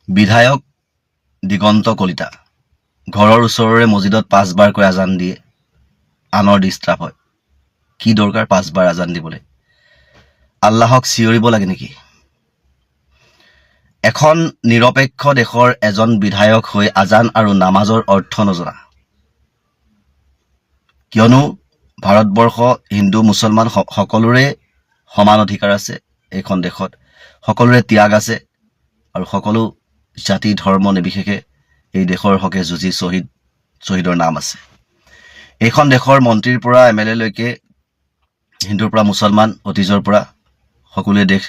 বিধায়ক দিগন্ত কলিতা ঘৰৰ ওচৰৰে মছজিদত 5 বাৰকৈ আজান দিয়ে, আনৰ ডিষ্টাৰ্ব হয়। কি দৰকাৰ 5 বাৰ আজান দিবলৈ? আল্লাহক চিঞৰিব লাগে নেকি? এখন নিৰপেক্ষ দেশৰ এজন বিধায়ক হৈ আজান আৰু নামাজৰ অৰ্থ নজনা, কিয়নো ভাৰতবৰ্ষ হিন্দু মুছলমান সকলোৰে সমান অধিকাৰ আছে। এইখন দেশত সকলোৰে ত্যাগ আছে আৰু সকলো জাতি ধৰ্ম নিৰ্বিশেষে এই দেশৰ হকে যুঁজি শ্বহীদৰ নাম আছে। এইখন দেশৰ মন্ত্ৰীৰ পৰা MLA লৈকে হিন্দুৰ পৰা মুছলমান, অতীজৰ পৰা সকলোৱে দেশ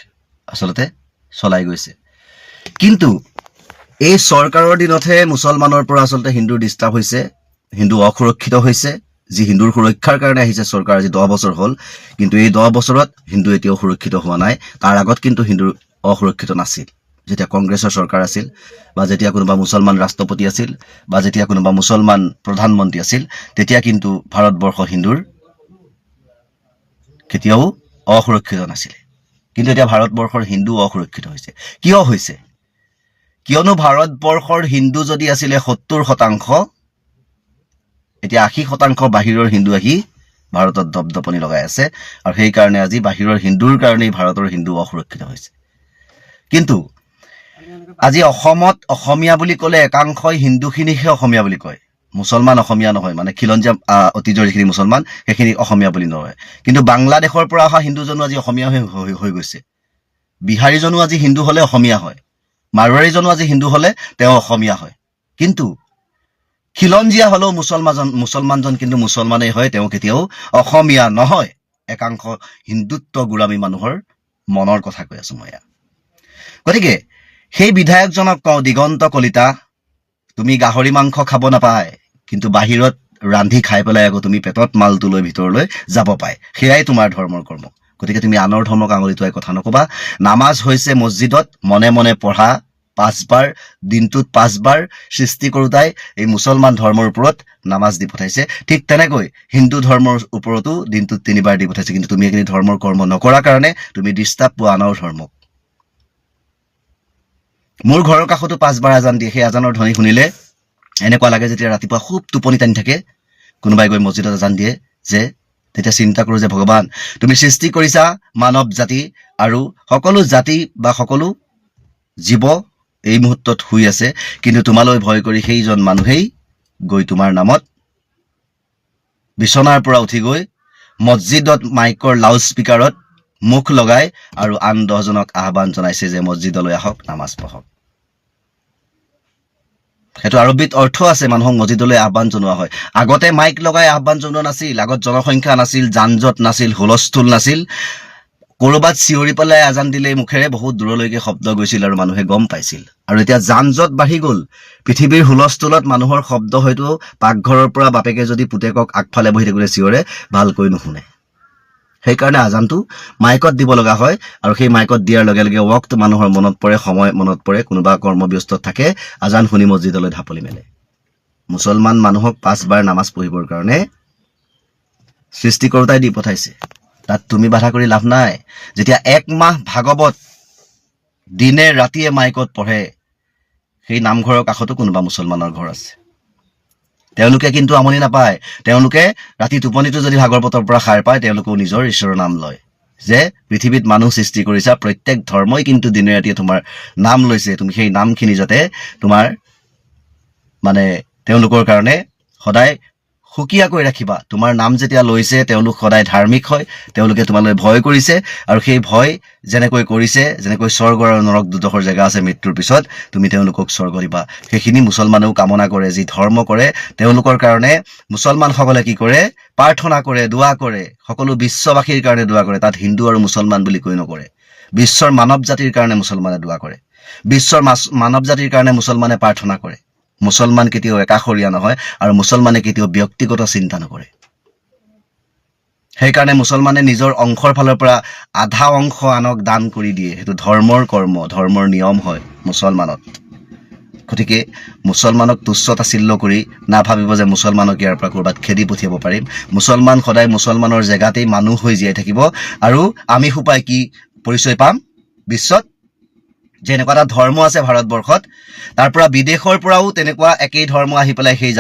আচলতে চলাই গৈছে। কিন্তু এই চৰকাৰৰ দিনতহে মুছলমানৰ পৰা আচলতে হিন্দুৰ ডিষ্টাৰ্ব হৈছে, হিন্দু অসুৰক্ষিত হৈছে। যি হিন্দুৰ সুৰক্ষাৰ কাৰণে আহিছে চৰকাৰ, আজি 10 বছৰ হ'ল, কিন্তু এই 10 বছৰত হিন্দু এতিয়াও সুৰক্ষিত হোৱা নাই। তাৰ আগত কিন্তু হিন্দু অসুৰক্ষিত নাছিল। যেতিয়া কংগ্ৰেছৰ চৰকাৰ আছিল, বা যেতিয়া কোনোবা মুছলমান ৰাষ্ট্ৰপতি আছিল, বা যেতিয়া কোনোবা মুছলমান প্ৰধানমন্ত্ৰী আছিল, তেতিয়া কিন্তু ভাৰতবৰ্ষ হিন্দুৰ কেতিয়াও অসুৰক্ষিত নাছিলে। কিন্তু এতিয়া ভাৰতবৰ্ষৰ হিন্দু অসুৰক্ষিত হৈছে। কিয় হৈছে? কিয়নো ভাৰতবৰ্ষৰ হিন্দু যদি আছিলে 70%, এতিয়া 80% বাহিৰৰ হিন্দু আহি ভাৰতত দপদপনি লগাই আছে, আৰু সেইকাৰণে আজি বাহিৰৰ হিন্দুৰ কাৰণেই ভাৰতৰ হিন্দু অসুৰক্ষিত হৈছে। কিন্তু আজি অসমত অসমীয়া বুলি ক'লে একাংশই হিন্দুখিনিকহে অসমীয়া বুলি কয়, মুছলমান অসমীয়া নহয়। মানে খিলঞ্জীয়া অতীজৰ যিখিনি মুছলমান সেইখিনি অসমীয়া বুলি নকয়। কিন্তু বাংলাদেশৰ পৰা অহা হিন্দুজনো আজি অসমীয়া হৈ গৈছে। বিহাৰীজনো আজি হিন্দু হ'লে অসমীয়া হয়, মাৰোৱাৰীজনো আজি হিন্দু হ'লে তেওঁ অসমীয়া হয়। কিন্তু খিলঞ্জীয়া হ'লেও মুছলমানজন কিন্তু মুছলমানেই হয়, তেওঁ কেতিয়াও অসমীয়া নহয়। একাংশ হিন্দুত্ব গোলামী মানুহৰ মনৰ কথা কৈ আছো মই। গতিকে সেই বিধায়কজনক কওঁ, দিগন্ত কলিতা, তুমি গাহৰি মাংস খাব নাপায়, কিন্তু বাহিৰত ৰান্ধি খাই পেলাই আকৌ তুমি পেটত মালটো লৈ ভিতৰলৈ যাব পায়। সেয়াই তোমাৰ ধৰ্মৰ কৰ্ম। গতিকে তুমি আনৰ ধৰ্মক আঙুলি টোৱাই কথা নকবা। নামাজ হৈছে মছজিদত মনে মনে পঢ়া 5 বাৰ, দিনটোত 5 বাৰ। সৃষ্টি কৰোঁতাই এই মুছলমান ধৰ্মৰ ওপৰত নামাজ দি পঠাইছে, ঠিক তেনেকৈ হিন্দু ধৰ্মৰ ওপৰতো দিনটোত 3 বাৰ দি পঠাইছে। কিন্তু তুমি এইখিনি ধৰ্মৰ কৰ্ম নকৰাৰ কাৰণে তুমি ডিষ্টাৰ্ব পোৱা আনৰ ধৰ্মক। মোৰ ঘৰৰ কাষতো 5 বাৰ আজান দিয়ে। সেই আজানৰ ধ্বনি শুনিলে এনেকুৱা লাগে যেতিয়া ৰাতিপুৱা খুব টোপনি টানি থাকে, কোনোবাই গৈ মছজিদত আজান দিয়ে, যে তেতিয়া চিন্তা কৰোঁ যে ভগৱান, তুমি সৃষ্টি কৰিছা মানৱ জাতি, আৰু সকলো জাতি বা সকলো জীৱ এই মুহূৰ্তত শুই আছে, কিন্তু তোমালৈ ভয় কৰি সেইজন মানুহেই গৈ তোমাৰ নামত বিচনাৰ পৰা উঠি গৈ মছজিদত মাইকৰ লাউড স্পীকাৰত মুখ লগাই আৰু আন 10 জনক আহ্বান জনাইছে যে মছজিদলৈ আহক, নামাজ পঢ়ক। সেইটো আৰবিত অৰ্থ আছে, মানুহক মছজিদলৈ আহ্বান জনোৱা হয়। আগতে মাইক লগাই আহ্বান জনোৱা নাছিল, আগত জনসংখ্যা নাছিল, যান-জঁট নাছিল, হুলস্থুল নাছিল। কৰবাত চিঞৰি পেলাই আজান দিলেই মুখেৰে বহুত দূৰলৈকে শব্দ গৈছিল আৰু মানুহে গম পাইছিল। আৰু এতিয়া যান-জঁট বাঢ়ি গ'ল। পৃথিৱীৰ হুলস্থুলত মানুহৰ শব্দ হয়তো পাকঘৰৰ পৰা বাপেকে যদি পুতেকক আগফালে বহি থাকিলে চিঞৰে, ভালকৈ নুশুনে। সেইকাৰণে আজানটো মাইকত দিব লগা হয়, আৰু সেই মাইকত দিয়াৰ লগে লগে ৱক্ত মানুহৰ মনত পৰে, সময় মনত পৰে, কোনোবা কৰ্মব্যস্ত থাকে, আজান শুনি মছজিদলৈ ঢাপলি মেলে। মুছলমান মানুহক 5 বাৰ নামাজ পঢ়িবৰ কাৰণে সৃষ্টি কৰোঁতাই দি পঠাইছে, তাত তুমি বাধা কৰি লাভ নাই। যেতিয়া 1 মাহ ভাগৱত দিনে ৰাতিয়ে মাইকত পঢ়ে, সেই নামঘৰৰ কাষতো কোনোবা মুছলমানৰ ঘৰ আছে। তেওঁলোকে কিন্তু আমনি নাপায়। তেওঁলোকে ৰাতি টোপনিটো যদি ভাগৱতৰ পৰা সাৰ পায়, তেওঁলোকেও নিজৰ ঈশ্বৰৰ নাম লয়, যে পৃথিৱীত মানুহ সৃষ্টি কৰিছা, প্ৰত্যেক ধৰ্মই কিন্তু দিনে ৰাতিয়ে তোমাৰ নাম লৈছে। তুমি সেই নামখিনি যাতে তোমাৰ তেওঁলোকৰ কাৰণে সদায় সুকীয়াকৈ ৰাখিবা। তোমাৰ নাম যেতিয়া লৈছে, তেওঁলোক সদায় ধাৰ্মিক হয়, তেওঁলোকে তোমালৈ ভয় কৰিছে, আৰু সেই ভয় যেনেকৈ কৰিছে, যেনেকৈ স্বৰ্গ আৰু নৰক দুডোখৰ জেগা আছে, মৃত্যুৰ পিছত তুমি তেওঁলোকক স্বৰ্গ দিবা। সেইখিনি মুছলমানেও কামনা কৰে। যি ধৰ্ম কৰে তেওঁলোকৰ কাৰণে মুছলমানসকলে কি কৰে? প্ৰাৰ্থনা কৰে, দোৱা কৰে, সকলো বিশ্ববাসীৰ কাৰণে দোৱা কৰে। তাত হিন্দু আৰু মুছলমান বুলি কৈ নকৰে। বিশ্বৰ মানৱ জাতিৰ কাৰণে মুছলমানে দোৱা কৰে, বিশ্বৰ মানৱ জাতিৰ কাৰণে মুছলমানে প্ৰাৰ্থনা কৰে। মুছলমান কেতিয়াও একাষৰীয়া নহয়, আৰু মুছলমানে কেতিয়াও ব্যক্তিগত চিন্তা নকৰে। সেইকাৰণে মুছলমানে নিজৰ অংশৰ ফালৰ পৰা আধা অংশ আনক দান কৰি দিয়ে। সেইটো ধৰ্মৰ কৰ্ম, ধৰ্মৰ নিয়ম হয় মুছলমানত। গতিকে মুছলমানক তুচ্ছ তাচ্ছিল্য কৰি নাভাবিব যে মুছলমানক ইয়াৰ পৰা ক'ৰবাত খেদি পঠিয়াব পাৰিম। মুছলমান সদায় মুছলমানৰ জেগাতেই মানুহ হৈ জীয়াই থাকিব, আৰু আমি সোপাই কি পৰিচয় পাম বিশ্বত? যে এনেকুৱা এটা ধৰ্ম আছে ভাৰতবৰ্ষত, তাৰ পৰা বিদেশৰ পৰাও তেনেকুৱা একেই ধৰ্ম আহি পেলাই সেই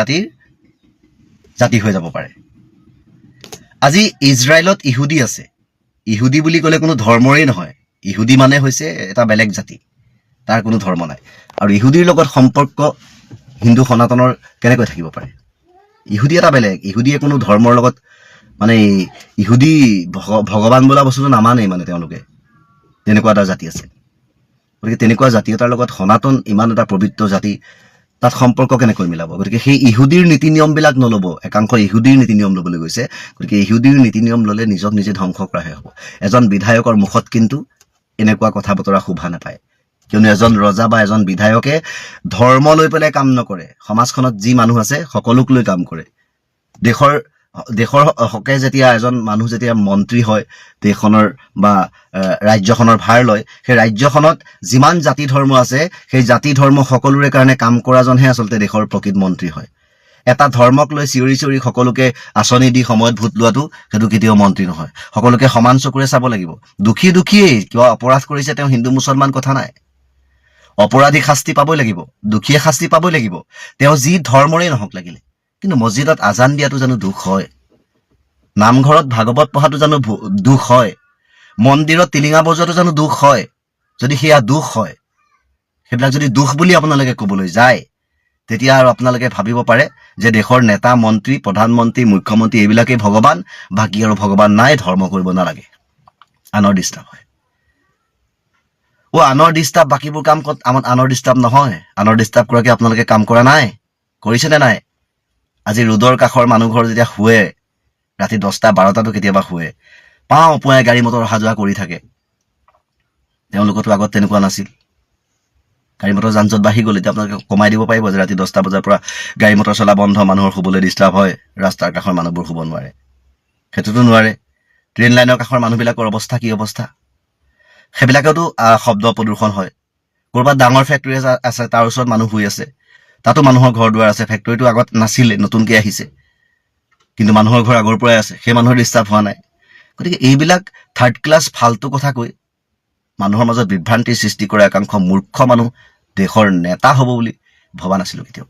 জাতি হৈ যাব পাৰে। আজি ইজৰাইলত ইহুদী আছে। ইহুদী বুলি ক'লে কোনো ধৰ্মৰেই নহয়। ইহুদী মানে হৈছে এটা বেলেগ জাতি, তাৰ কোনো ধৰ্ম নাই। আৰু ইহুদীৰ লগত সম্পৰ্ক হিন্দু সনাতনৰ কেনেকৈ থাকিব পাৰে? ইহুদী এটা বেলেগ, ইহুদীয়ে কোনো ধৰ্মৰ লগত মানে ইহুদী ভগৱান বোলা বস্তুটো নামানেই, মানে তেওঁলোকে তেনেকুৱা এটা জাতি আছে। গতিকে তেনেকুৱা জাতি এটাৰ লগত সনাতন ইমান এটা পবিত্ৰ জাতি, তাত সম্পৰ্ক কেনেকৈ মিলাব? গতিকে সেই ইহুদীৰ নীতি নিয়মবিলাক নল'ব। একাংশ ইহুদীৰ নীতি নিয়ম ল'বলৈ গৈছে। গতিকে ইহুদীৰ নীতি নিয়ম ল'লে নিজক নিজে ধ্বংস কৰাহে হ'ব। এজন বিধায়কৰ মুখত কিন্তু এনেকুৱা কথা বতৰা শোভা নাপায়, কিয়নো এজন ৰজা বা এজন বিধায়কে ধৰ্ম লৈ পেলাই কাম নকৰে। সমাজখনত যি মানুহ আছে সকলোক লৈ কাম কৰে। দেশৰ হকে যেতিয়া এজন মানুহ যেতিয়া মন্ত্ৰী হয়, দেশখনৰ বা ৰাজ্যখনৰ ভাৰ লয়, সেই ৰাজ্যখনত যিমান জাতি ধৰ্ম আছে সেই জাতি ধৰ্ম সকলোৰে কাৰণে কাম কৰাজনহে আচলতে দেশৰ প্ৰকৃত মন্ত্ৰী হয়। এটা ধৰ্মক লৈ চিঞৰি চিঞৰি সকলোকে আঁচনি দি সময়ত ভোট লোৱাটো, সেইটো কেতিয়াও মন্ত্ৰী নহয়। সকলোকে সমান চকুৰে চাব লাগিব। দুখীয়েই কিবা অপৰাধ কৰিছে, তেওঁ হিন্দু মুছলমান কথা নাই। অপৰাধী শাস্তি পাবই লাগিব, দুখীয়ে শাস্তি পাবই লাগিব, তেওঁ যি ধৰ্মৰেই নহওক লাগিলে। কিন্তু মছজিদত আজান দিয়াটো জানো দুখ হয়? নামঘৰত ভাগৱত পঢ়াটো জানো দুখ হয়? মন্দিৰত টিলিঙা বজোৱাটো জানো দুখ হয়? যদি সেয়া দুখ হয়, সেইবিলাক যদি দুখ বুলি আপোনালোকে ক'বলৈ যায়, তেতিয়া আৰু আপোনালোকে ভাবিব পাৰে যে দেশৰ নেতা, মন্ত্ৰী, প্ৰধানমন্ত্ৰী, মুখ্যমন্ত্ৰী এইবিলাকেই ভগৱান, বাকী আৰু ভগৱান নাই, ধৰ্ম কৰিব নালাগে। আনৰ ডিষ্টাৰ্ব হয়। আনৰ ডিষ্টাৰ্ব, বাকীবোৰ কাম ক'ত আনৰ ডিষ্টাৰ্ব নহয়? আনৰ ডিষ্টাৰ্ব কৰাকে আপোনালোকে কাম কৰা নাই? কৰিছেনে নাই? আজি ৰোডৰ কাষৰ মানুহ ঘৰ যেতিয়া শুৱে, ৰাতি 10টা 12টাতো কেতিয়াবা শুৱে, পুৱাই গাড়ী মটৰ অহা যোৱা কৰি থাকে। তেওঁলোকতো আগত তেনেকুৱা নাছিল। গাড়ী মটৰ যান জঁট বাঢ়ি গ'ল। এতিয়া আপোনালোকে কমাই দিব পাৰিব যে ৰাতি 10টা বজাৰ পৰা গাড়ী মটৰ চলা বন্ধ, মানুহৰ শুবলৈ ডিষ্টাৰ্ব হয়, ৰাস্তাৰ কাষৰ মানুহবোৰ শুব নোৱাৰে? সেইটোতো নোৱাৰে। ট্ৰেইন লাইনৰ কাষৰ মানুহবিলাকৰ অৱস্থা কি অৱস্থা? সেইবিলাকেতো শব্দ প্ৰদূষণ হয়। ক'ৰবাত ডাঙৰ ফেক্টৰী আছে, তাৰ ওচৰত মানুহ শুই আছে, তাতো মানুহৰ ঘৰ দুৱাৰ আছে। ফেক্টৰীটো আগত নাছিলে, নতুনকৈ আহিছে, কিন্তু মানুহৰ ঘৰ আগৰ পৰাই আছে, সেই মানুহৰ ডিষ্টাৰ্ব হোৱা নাই। গতিকে এইবিলাক থাৰ্ড ক্লাছ ফাল্টু কথা কৈ মানুহৰ মাজত বিভ্ৰান্তিৰ সৃষ্টি কৰা একাংশ মূৰ্খ মানুহ দেশৰ নেতা হ'ব বুলি ভবা নাছিলোঁ কেতিয়াও।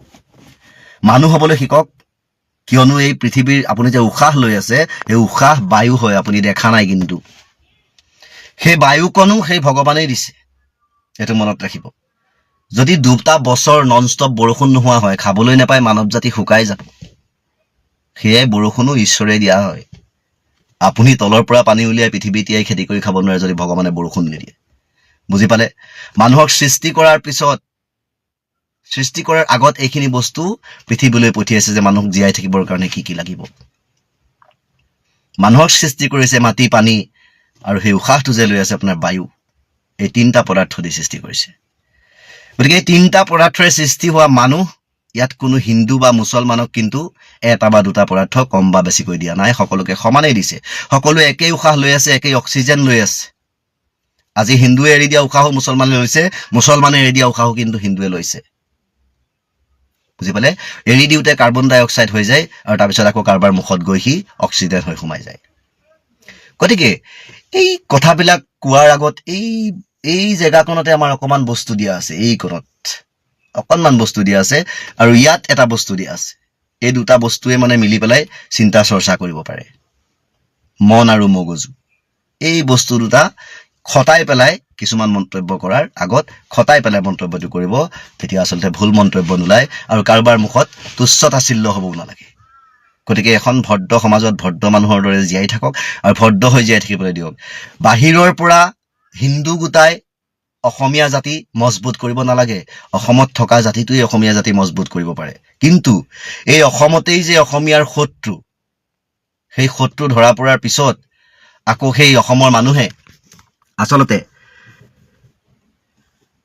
মানুহ হ'বলৈ শিকক, কিয়নো এই পৃথিৱীৰ আপুনি যে উশাহ লৈ আছে, সেই উশাহ বায়ু হয়, আপুনি দেখা নাই, কিন্তু সেই বায়ুকণো সেই ভগৱানেই দিছে, এইটো মনত ৰাখিব। যদি 2টা বছৰ নন ষ্টপ বৰষুণ নোহোৱা হয়, খাবলৈ নাপায়, মানৱ জাতি শুকাই যাব। সেয়াই বৰষুণো ঈশ্বৰে দিয়া হয়। আপুনি তলৰ পৰা পানী উলিয়াই পৃথিৱী তিয়াই খেতি কৰি খাব নোৱাৰে যদি ভগৱানে বৰষুণ নিদিয়ে। বুজি পালে? মানুহক সৃষ্টি কৰাৰ পিছত, সৃষ্টি কৰাৰ আগত এইখিনি বস্তু পৃথিৱীলৈ পঠিয়াইছে যে মানুহক জীয়াই থাকিবৰ কাৰণে কি কি লাগিব। মানুহক সৃষ্টি কৰিছে মাটি, পানী আৰু সেই উশাহটো যে লৈ আছে আপোনাৰ বায়ু। এই 3টা পদাৰ্থ দি সৃষ্টি কৰিছে। গতিকে এই 3টা পদাৰ্থৰে সৃষ্টি হোৱা মানুহ, ইয়াত কোনো হিন্দু বা মুছলমানক কিন্তু 1 বা 2টা পদাৰ্থ কম বা বেছিকৈ দিয়া নাই, সকলোকে সমানেই দিছে। সকলোৱে একেই উশাহ লৈ আছে, একেই অক্সিজেন লৈ আছে। আজি হিন্দুৱে এৰি দিয়া উশাহো মুছলমানে লৈছে, মুছলমানে এৰি দিয়া উশাহো কিন্তু হিন্দুৱে লৈছে। বুজি পালে? এৰি দিওঁতে কাৰ্বন ডাই অক্সাইড হৈ যায়, আৰু তাৰপিছত আকৌ কাৰোবাৰ মুখত গৈ সি অক্সিজেন হৈ সোমাই যায়। গতিকে এই কথাবিলাক কোৱাৰ আগত এই জেগাকণতে আমাৰ অকণমান বস্তু দিয়া আছে, এইকণত অকণমান বস্তু দিয়া আছে, আৰু ইয়াত এটা বস্তু দিয়া আছে। এই 2টা বস্তুৱে মানে মিলি পেলাই চিন্তা চৰ্চা কৰিব পাৰে, মন আৰু মগজু। এই বস্তু 2টা খটাই পেলাই কিছুমান মন্তব্য কৰাৰ আগত খটাই পেলাই মন্তব্যটো কৰিব, তেতিয়া আচলতে ভুল মন্তব্য নোলায়, আৰু কাৰোবাৰ মুখত তুচ্ছ তাচ্ছিল্য হ'বও নালাগে। গতিকে এখন ভদ্ৰ সমাজত ভদ্ৰ মানুহৰ দৰে জীয়াই থাকক, আৰু ভদ্ৰ হৈ জীয়াই থাকিবলৈ দিয়ক। বাহিৰৰ পৰা হিন্দু গোটাই অসমীয়া জাতি মজবুত কৰিব নালাগে। অসমত থকা জাতিটোৱে অসমীয়া জাতি মজবুত কৰিব পাৰে, কিন্তু এই অসমতেই যে অসমীয়াৰ শত্ৰু, সেই শত্ৰু ধৰা পৰাৰ পিছত আকৌ সেই অসমৰ মানুহে আচলতে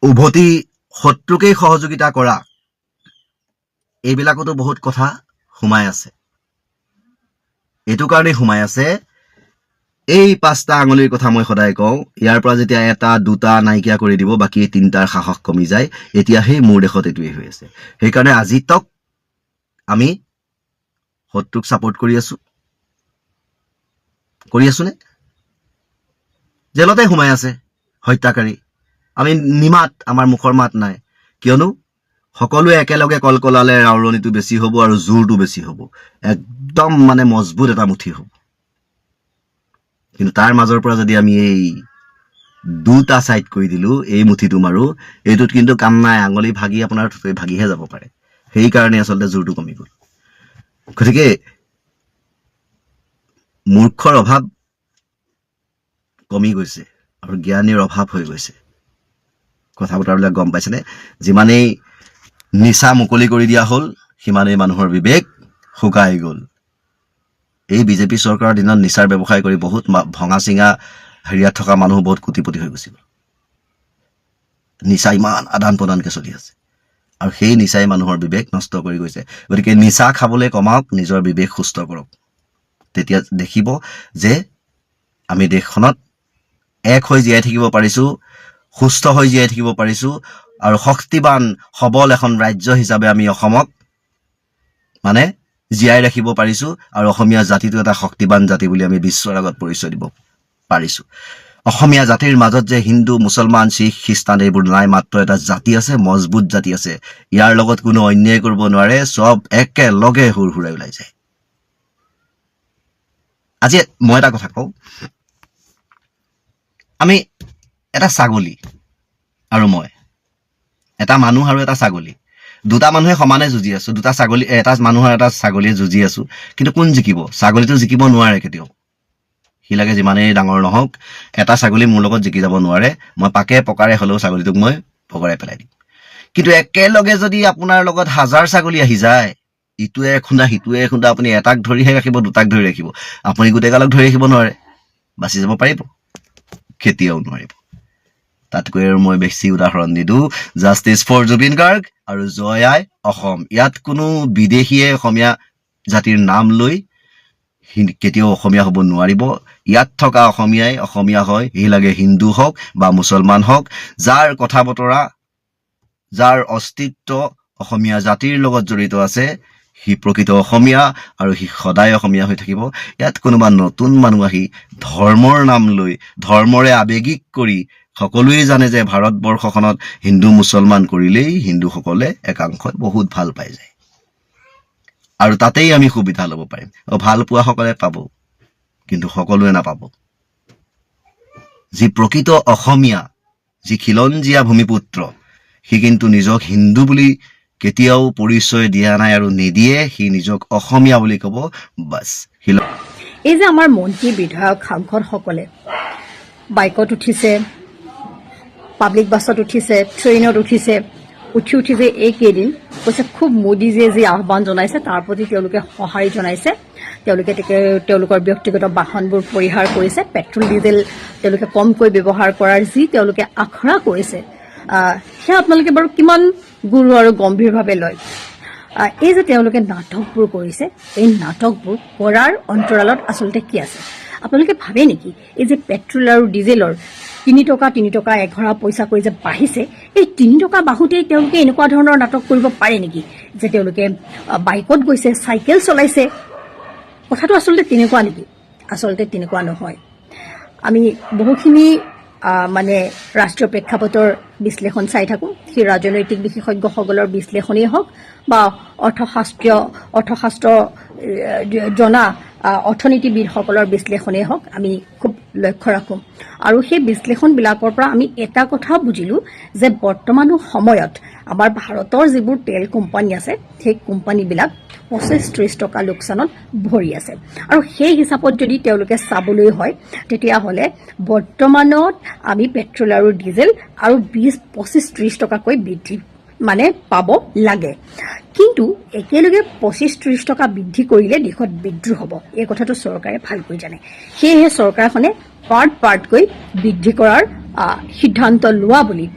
উভতি শত্ৰুকেই সহযোগিতা কৰা, এইবিলাকতো বহুত কথা সোমাই আছে। এইটো কাৰণেই সোমাই আছে, এই 5টা আঙুলিৰ কথা মই সদায় কওঁ, ইয়াৰ পৰা যেতিয়া 1, 2টা নাইকিয়া কৰি দিব, বাকী 3টাৰ সাহস কমি যায়। এতিয়া সেই মোৰ দেশত এইটোৱেই হৈ আছে। সেইকাৰণে আজি তক আমি শত্ৰুক ছাপোৰ্ট কৰি আছোনে? জেলতে সোমাই আছে হত্যাকাৰী, আমি নিমাত, আমাৰ মুখৰ মাত নাই, কিয়নো সকলোৱে একেলগে কলকলালে ৰাউৰণিটো বেছি হ'ব আৰু জোৰটো বেছি হ'ব, একদম মানে মজবুত এটা মুঠি হ'ব। কিন্তু তাৰ মাজৰ পৰা যদি আমি এই দুটা ছাইড কৰি দিলোঁ, এই মুঠিটো মাৰো, এইটোত কিন্তু কাম নাই, আঙুলি ভাগি আপোনাৰ ভাগিহে যাব পাৰে। সেইকাৰণে আচলতে জোৰটো কমি গ'ল। গতিকে মূৰ্খৰ অভাৱ কমি গৈছে আৰু জ্ঞানীৰ অভাৱ হৈ গৈছে। কথা বতৰাবিলাক গম পাইছেনে? যিমানেই নিচা মুকলি কৰি দিয়া হ'ল, সিমানেই মানুহৰ বিবেক শুকাই গ'ল। এই বিজেপি চৰকাৰৰ দিনত নিচাৰ ব্যৱসায় কৰি বহুত ভঙা চিঙা হেৰিয়াত থকা মানুহ বহুত কোটিপতি হৈ গৈছিল। নিচা ইমান আদান প্ৰদানকে চলি আছে আৰু সেই নিচাই মানুহৰ বিবেক নষ্ট কৰি গৈছে। গতিকে নিচা খাবলৈ কমাওক, নিজৰ বিবেক সুস্থ কৰক। তেতিয়া দেখিব যে আমি দেশখনত এক হৈ জীয়াই থাকিব পাৰিছোঁ, সুস্থ হৈ জীয়াই থাকিব পাৰিছোঁ আৰু শক্তিবান সবল এখন ৰাজ্য হিচাপে আমি অসমক মানে জীয়াই ৰাখিব পাৰিছোঁ আৰু অসমীয়া জাতিটো এটা শক্তিবান জাতি বুলি আমি বিশ্বৰ আগত পৰিচয় দিব পাৰিছোঁ। অসমীয়া জাতিৰ মাজত যে হিন্দু, মুছলমান, শিখ, খ্ৰীষ্টান এইবোৰ নাই, মাত্ৰ এটা জাতি আছে, মজবুত জাতি আছে। ইয়াৰ লগত কোনো অন্যায় কৰিব নোৱাৰে, চব একেলগে হুৰহুৰাই ওলাই যায়। আজি মই এটা কথা কওঁ, আমি এটা ছাগলী আৰু মই, এটা মানুহ আৰু এটা ছাগলী, দুটা মানুহে সমানে যুঁজি আছো, দুটা ছাগলী, এটা মানুহ আৰু এটা ছাগলীয়ে যুঁজি আছো, কিন্তু কোন জিকিব? ছাগলীটো জিকিব নোৱাৰে কেতিয়াও। সি লাগে যিমানেই ডাঙৰ নহওক, এটা ছাগলী মোৰ লগত জিকি যাব নোৱাৰে। মই পাকে পকাৰে হ'লেও ছাগলীটোক মই পকৰাই পেলাই দিম। কিন্তু একেলগে যদি আপোনাৰ লগত 1000 ছাগলী আহি যায়, ইটোৱে খুন্দা সিটোৱে খুন্দা, আপুনি এটাক ধৰিহে ৰাখিব, দুটাক ধৰি ৰাখিব, আপুনি গোটেইগালক ধৰি ৰাখিব নোৱাৰে। বাচি যাব পাৰিব? কেতিয়াও নোৱাৰিব। তাতকৈ আৰু মই বেছি উদাহৰণ নিদিওঁ। জাষ্টিছ ফৰ জুবিন গাৰ্গ আৰু জয় আই অসম। ইয়াত কোনো বিদেশীয়ে অসমীয়া জাতিৰ নাম লৈ কেতিয়াও অসমীয়া হ'ব নোৱাৰিব। ইয়াত থকা অসমীয়াই অসমীয়া হয়, সি লাগে হিন্দু হওক বা মুছলমান হওক। যাৰ কথা বতৰা, যাৰ অস্তিত্ব অসমীয়া জাতিৰ লগত জড়িত আছে, সি প্ৰকৃত অসমীয়া আৰু সি সদায় অসমীয়া হৈ থাকিব। ইয়াত কোনোবা নতুন মানুহ আহি ধৰ্মৰ নাম লৈ, ধৰ্মৰে আৱেগিক কৰি, সকলোৱে জানে যে ভাৰতবৰ্ষখনত হিন্দু মুছলমান কৰিলেই হিন্দুসকলে একাংশই বহুত ভাল পাই যায় আৰু তাতেই আমি সুবিধা ল'ব পাৰিম। ভাল পোৱাসকলে পাব, কিন্তু সকলোৱে নাপাব। যি প্ৰকৃত অসমীয়া, যি খিলঞ্জীয়া ভূমিপুত্ৰ, সি কিন্তু নিজক হিন্দু বুলি কেতিয়াও পৰিচয় দিয়া নাই আৰু নিদিয়ে। সি নিজক অসমীয়া বুলি ক'ব, বাছ। এই যে আমাৰ মন্ত্ৰী, বিধায়ক, সাংসদসকলে বাইকত উঠিছে, পাব্লিক বাছত উঠিছে, ট্ৰেইনত উঠিছে, উঠি যে এইকেইদিন কৈছে খুব মোদীজীয়ে যি আহ্বান জনাইছে তাৰ প্ৰতি তেওঁলোকে সঁহাৰি জনাইছে। তেওঁলোকৰ ব্যক্তিগত বাহনবোৰ পৰিহাৰ কৰিছে, পেট্ৰল ডিজেল তেওঁলোকে কমকৈ ব্যৱহাৰ কৰাৰ যি তেওঁলোকে আখৰা কৰিছে, সেয়া আপোনালোকে বাৰু কিমান গুৰু আৰু গম্ভীৰভাৱে লয়? এই যে তেওঁলোকে নাটকবোৰ কৰিছে, এই নাটকবোৰ কৰাৰ অন্তৰালত আচলতে কি আছে? আপোনালোকে ভাবে নেকি এই যে পেট্ৰল আৰু ডিজেলৰ 3 টকা এঘৰা পইচা কৰি যে বাঢ়িছে, এই 3 টকা বাঢ়োতেই তেওঁলোকে এনেকুৱা ধৰণৰ নাটক কৰিব পাৰে নেকি যে তেওঁলোকে বাইকত গৈছে, চাইকেল চলাইছে? কথাটো আচলতে তেনেকুৱা নেকি? আচলতে তেনেকুৱা নহয়। আমি বহুখিনি মানে ৰাষ্ট্ৰীয় প্ৰেক্ষাপটৰ বিশ্লেষণ চাই থাকোঁ। সেই ৰাজনৈতিক বিশেষজ্ঞসকলৰ বিশ্লেষণেই হওক বা অৰ্থশাস্ত্ৰ জনা অৰ্থনীতিবিদসকলৰ বিশ্লেষণেই হওক, আমি খুব লক্ষ্য ৰাখোঁ। আৰু সেই বিশ্লেষণবিলাকৰ পৰা আমি এটা কথা বুজিলোঁ যে বৰ্তমানো সময়ত আমাৰ ভাৰতৰ যিবোৰ তেল কোম্পানী আছে, সেই কোম্পানীবিলাক 25-30 টকা লোকচানত ভৰি আছে। আৰু সেই হিচাপত যদি তেওঁলোকে চাবলৈ হয়, তেতিয়াহ'লে বৰ্তমানত আমি পেট্ৰল আৰু ডিজেল আৰু 20-25-30 টকাকৈ বৃদ্ধি পাব লাগে। কিন্তু একেলগে 25-30 টকা বৃদ্ধি কৰিলে দেশত বিদ্ৰোহ হ'ব, এই কথাটো চৰকাৰে ভালকৈ জানে। সেয়েহে চৰকাৰখনে পাৰ্টকৈ বৃদ্ধি কৰাৰ সিদ্ধান্ত লোৱা বুলি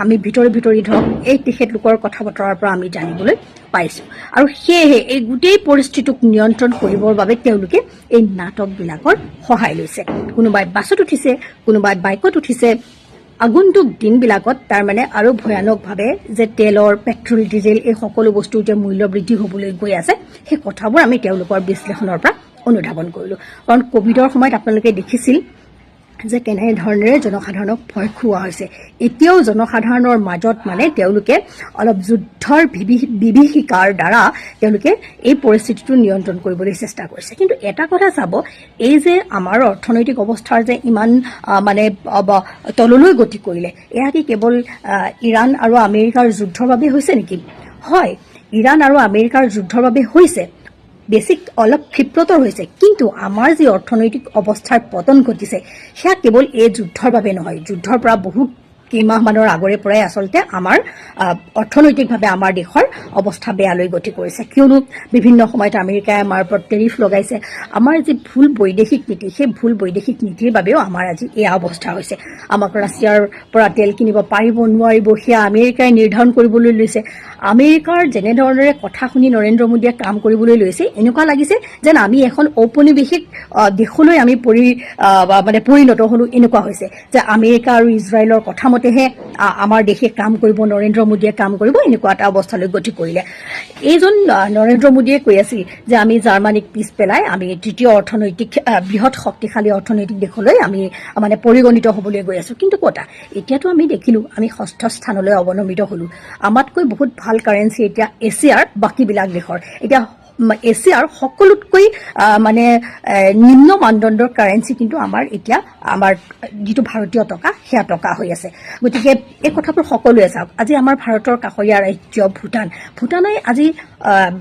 আমি ভিতৰি ধৰক এই তেখেতলোকৰ কথা বতৰাৰ পৰা আমি জানিবলৈ পাইছোঁ। আৰু সেয়েহে এই গোটেই পৰিস্থিতিটোক নিয়ন্ত্ৰণ কৰিবৰ বাবে তেওঁলোকে এই নাটকবিলাকৰ সহায় লৈছে। কোনোবাই বাছত উঠিছে, কোনোবাই বাইকত উঠিছে। আগন্তুক দিনবিলাকত তাৰমানে আৰু ভয়ানকভাৱে যে তেলৰ, পেট্ৰল, ডিজেল এই সকলো বস্তুৰ যে মূল্য বৃদ্ধি হ'বলৈ গৈ আছে, সেই কথাবোৰ আমি তেওঁলোকৰ বিশ্লেষণৰ পৰা অনুধাৱন কৰিলোঁ। কাৰণ ক'ভিডৰ সময়ত আপোনালোকে দেখিছিল যে কেনেধৰণেৰে জনসাধাৰণক ভয় খুওৱা হৈছে। এতিয়াও জনসাধাৰণৰ মাজত মানে তেওঁলোকে অলপ যুদ্ধৰ বিভীষিকাৰ দ্বাৰা তেওঁলোকে এই পৰিস্থিতিটো নিয়ন্ত্ৰণ কৰিবলৈ চেষ্টা কৰিছে। কিন্তু এটা কথা চাব, এই যে আমাৰ অৰ্থনৈতিক অৱস্থাৰ যে ইমান মানে তললৈ গতি কৰিলে, এয়া কি কেৱল ইৰাণ আৰু আমেৰিকাৰ যুদ্ধৰ বাবে হৈছে নেকি? হয়, ইৰাণ আৰু আমেৰিকাৰ যুদ্ধৰ বাবে হৈছে, বেছিক অলপ ক্ষিপ্ৰতৰ হৈছে, কিন্তু আমাৰ যি অৰ্থনৈতিক অৱস্থাৰ পতন ঘটিছে সেয়া কেৱল এই যুদ্ধৰ বাবে নহয়। যুদ্ধৰ পৰা বহু কেইমাহমানৰ আগৰে পৰাই আচলতে আমাৰ অৰ্থনৈতিকভাৱে আমাৰ দেশৰ অৱস্থা বেয়ালৈ গতি কৰিছে। কিয়নো বিভিন্ন সময়ত আমেৰিকাই আমাৰ ওপৰত টেৰিফ লগাইছে। আমাৰ যি ভুল বৈদেশিক নীতি, সেই ভুল বৈদেশিক নীতিৰ বাবেও আমাৰ আজি এয়া অৱস্থা হৈছে। আমাক ৰাছিয়াৰ পৰা তেল কিনিব পাৰিব নোৱাৰিব সেয়া আমেৰিকাই নিৰ্ধাৰণ কৰিবলৈ লৈছে। আমেৰিকাৰ যেনেধৰণেৰে কথা শুনি নৰেন্দ্ৰ মোদীয়ে কাম কৰিবলৈ লৈছে, এনেকুৱা লাগিছে যেন আমি এখন ঔপনিৱেশিক দেশলৈ আমি পৰিণত হলো। এনেকুৱা হৈছে যে আমেৰিকা আৰু ইজৰাইলৰ কথা মতেহে আমাৰ দেশে কাম কৰিব, নৰেন্দ্ৰ মোদীয়ে কাম কৰিব, এনেকুৱা এটা অৱস্থালৈ গতি কৰিলে। এইজন নৰেন্দ্ৰ মোদীয়ে কৈ আছিল যে আমি জাৰ্মানীক পিছ পেলাই আমি তৃতীয় অৰ্থনৈতিক বৃহৎ শক্তিশালী অৰ্থনৈতিক দেশলৈ আমি মানে পৰিগণিত হ'বলৈ গৈ আছো। কিন্তু ক'তা, এতিয়াতো আমি দেখিলো আমি ষষ্ঠ স্থানলৈ অৱনমিত হলো। আমাতকৈ বহুত ভাল কাৰেঞ্চি এতিয়া এছিয়াৰ বাকীবিলাক দেশৰ। এতিয়া এছিয়াৰ সকলোতকৈ মানে নিম্ন মানদণ্ডৰ কাৰেঞ্চি কিন্তু আমাৰ এতিয়া আমাৰ যিটো ভাৰতীয় টকা সেয়া টকা হৈ আছে। গতিকে এই কথাবোৰ সকলোৱে চাওক। আজি আমাৰ ভাৰতৰ কাষৰীয়া ৰাজ্য ভূটানে আজি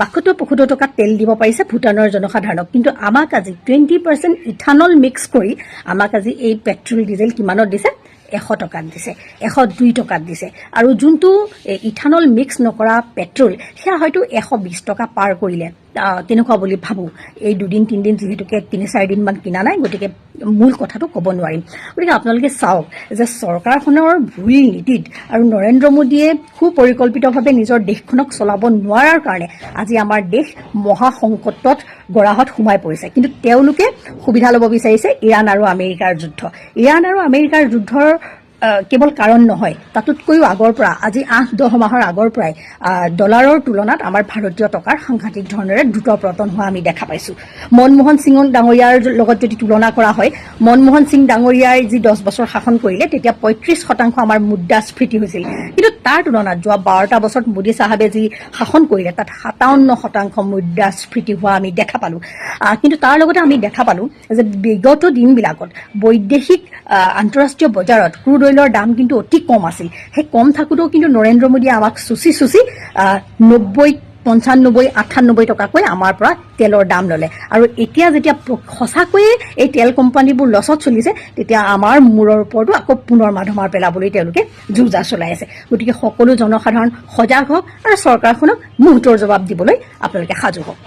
72-75 টকাত তেল দিব পাৰিছে ভূটানৰ জনসাধাৰণক। কিন্তু আমাক আজি 20% ইথানল মিক্স কৰি আমাক আজি এই পেট্ৰল ডিজেল কিমানত দিছে? 100 টকাত দিছে, 102 টকাত দিছে। আৰু যোনটো ইথানল মিক্স নকৰা পেট্ৰল সেয়া হয়তো 120 টকা পাৰ কৰিলে, তেনেকুৱা বুলি ভাবোঁ। এই 2-3 দিন যিহেতুকে 3-4 দিনমান কিনা নাই, গতিকে মূল কথাটো ক'ব নোৱাৰিম। গতিকে আপোনালোকে চাওক যে চৰকাৰখনৰ ভুল নীতিত আৰু নৰেন্দ্ৰ মোদীয়ে সুপৰিকল্পিতভাৱে নিজৰ দেশখনক চলাব নোৱাৰাৰ কাৰণে আজি আমাৰ দেশ মহাসংকটত গৰাহত সোমাই পৰিছে। কিন্তু তেওঁলোকে সুবিধা ল'ব বিচাৰিছে ইৰাণ আৰু আমেৰিকাৰ যুদ্ধ। ইৰাণ আৰু আমেৰিকাৰ যুদ্ধৰ কেৱল কাৰণ নহয়, তাতোতকৈও আগৰ পৰা আজি 8-10 মাহৰ আগৰ পৰাই ডলাৰৰ তুলনাত আমাৰ ভাৰতীয় টকাৰ সাংঘাতিক ধৰণেৰে দ্ৰুত পতন হোৱা আমি দেখা পাইছোঁ। মনমোহন সিং ডাঙৰীয়াৰ লগত যদি তুলনা কৰা হয়, মনমোহন সিং ডাঙৰীয়াই যি 10 বছৰ শাসন কৰিলে তেতিয়া 35% আমাৰ মুদ্ৰাস্ফীতি হৈছিল। কিন্তু তাৰ তুলনাত যোৱা 12টা বছৰত মোদী চাহাবে যি শাসন কৰিলে তাত 57% মুদ্ৰাস্ফীতি হোৱা আমি দেখা পালোঁ। কিন্তু তাৰ লগতে আমি দেখা পালোঁ যে বিগত দিনবিলাকত বৈদেশিক আন্তঃৰাষ্ট্ৰীয় বজাৰত ক্ৰুড অইলৰ দাম কিন্তু অতি কম আছিল। সেই কম থাকোঁতেও কিন্তু নৰেন্দ্ৰ মোদীয়ে আমাক চুচি 90, 95, 98 টকাকৈ আমাৰ পৰা তেলৰ দাম ল'লে। আৰু এতিয়া যেতিয়া সঁচাকৈয়ে এই তেল কোম্পানীবোৰ লছত চলিছে, তেতিয়া আমাৰ মূৰৰ ওপৰতো আকৌ পুনৰ মাধমাৰ পেলাবলৈ তেওঁলোকে যুঁজা চলাই আছে। গতিকে সকলো জনসাধাৰণ সজাগ হওক আৰু চৰকাৰখনক মুহূৰ্তৰ জবাব দিবলৈ আপোনালোকে সাজু হওক।